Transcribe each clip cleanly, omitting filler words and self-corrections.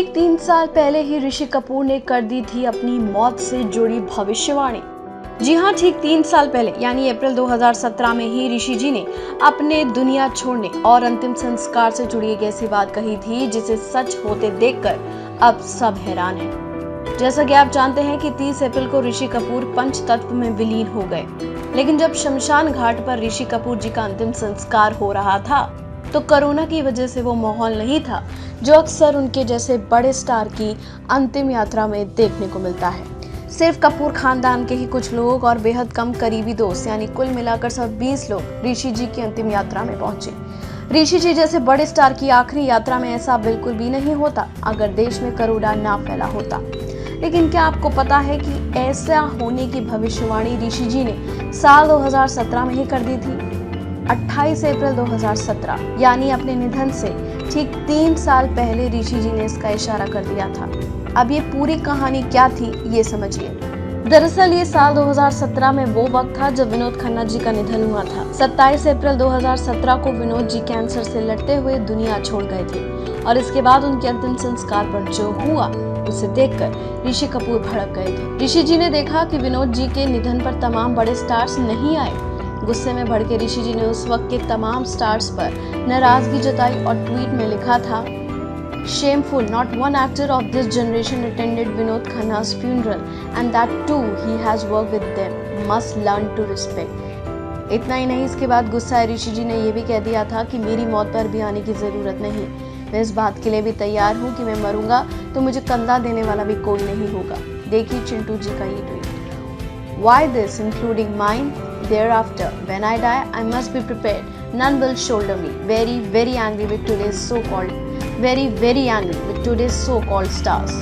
ठीक 3 साल पहले ही ऋषि कपूर ने कर दी थी अपनी मौत से जुड़ी भविष्यवाणी। जी हाँ, ठीक 3 साल पहले यानी अप्रैल 2017 में ही ऋषि जी ने अपने दुनिया छोड़ने और अंतिम संस्कार से जुड़ी एक ऐसी बात कही थी जिसे सच होते देखकर अब सब हैरान हैं। जैसा कि आप जानते हैं कि 30 अप्रैल को ऋषि कपूर पंचतत्व में विलीन हो गए, लेकिन जब शमशान घाट पर ऋषि कपूर जी का अंतिम संस्कार हो रहा था तो कोरोना की वजह से वो माहौल नहीं था जो अक्सर उनके जैसे बड़े स्टार की अंतिम यात्रा में देखने को मिलता है। सिर्फ कपूर खानदान के ही कुछ लोग और बेहद कम करीबी दोस्त यानी कुल मिलाकर सब 20 लोग ऋषि जी की अंतिम यात्रा में पहुंचे। ऋषि जी जैसे बड़े स्टार की आखिरी यात्रा में ऐसा बिल्कुल भी नहीं होता अगर देश में कोरोना ना फैला होता। लेकिन क्या आपको पता है कि ऐसा होने की भविष्यवाणी ऋषि जी ने साल 2017 में ही कर दी थी। 28 अप्रैल 2017 यानी अपने निधन से ठीक 3 साल पहले ऋषि जी ने इसका इशारा कर दिया था। अब ये पूरी कहानी क्या थी ये समझिए। दरअसल ये साल 2017 में वो वक्त था जब विनोद खन्ना जी का निधन हुआ था। 27 अप्रैल 2017 को विनोद जी कैंसर से लड़ते हुए दुनिया छोड़ गए थे और इसके बाद उनके अंतिम संस्कार पर जो हुआ उसे देखकर ऋषि कपूर भड़क गए थे। ऋषि जी ने देखा कि विनोद जी के निधन पर तमाम बड़े स्टार्स नहीं आए। गुस्से में भड़के ऋषि जी ने उस वक्त के तमाम स्टार्स पर नाराजगी जताई और ट्वीट में लिखा था, Shameful, not one actor of this generation attended Vinod Khanna's funeral and that too he has worked with them. Must learn to respect. इतना ही नहीं, इसके बाद गुस्साए ऋषि जी ने यह भी कह दिया था कि मेरी मौत पर भी आने की जरूरत नहीं। मैं इस बात के लिए भी तैयार हूँ कि मैं मरूंगा तो मुझे कंधा देने वाला भी कोई नहीं होगा। देखिए चिंटू जी का ये tweet. Why this, including mine? Thereafter, when I die, I must be prepared. None will shoulder me. Very, very angry with today's so-called, very angry with today's so-called stars.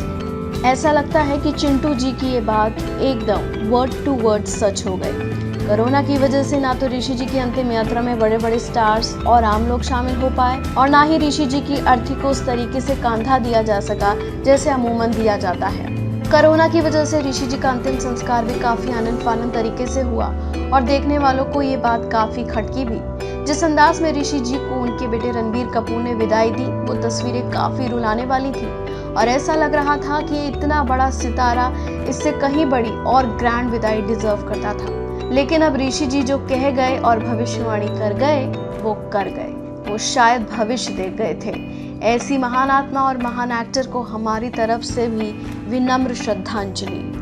ऐसा लगता है कि चिंटू जी की ये बात एकदम वर्ड टू वर्ड सच हो गई। कोरोना की वजह से ना तो ऋषि जी की अंतिम यात्रा में बड़े बड़े स्टार्स और आम लोग शामिल हो पाए और ना ही ऋषि जी की अर्थी को उस तरीके से कंधा दिया जा सका जैसे अमूमन दिया जाता है। कोरोना की वजह से ऋषि जी का अंतिम संस्कार भी काफी आनंद फानंद तरीके से हुआ और देखने वालों को ये बात काफी खटकी भी। जिस अंदाज में ऋषि जी को उनके बेटे रणबीर कपूर ने विदाई दी वो तस्वीरें काफी रुलाने वाली थी और ऐसा लग रहा था कि इतना बड़ा सितारा इससे कहीं बड़ी और ग्रैंड विदाई डिजर्व करता था। लेकिन अब ऋषि जी जो कह गए और भविष्यवाणी कर गए वो कर गए, वो शायद भविष्य देख गए थे। ऐसी महान आत्मा और महान एक्टर को हमारी तरफ से भी विनम्र श्रद्धांजलि।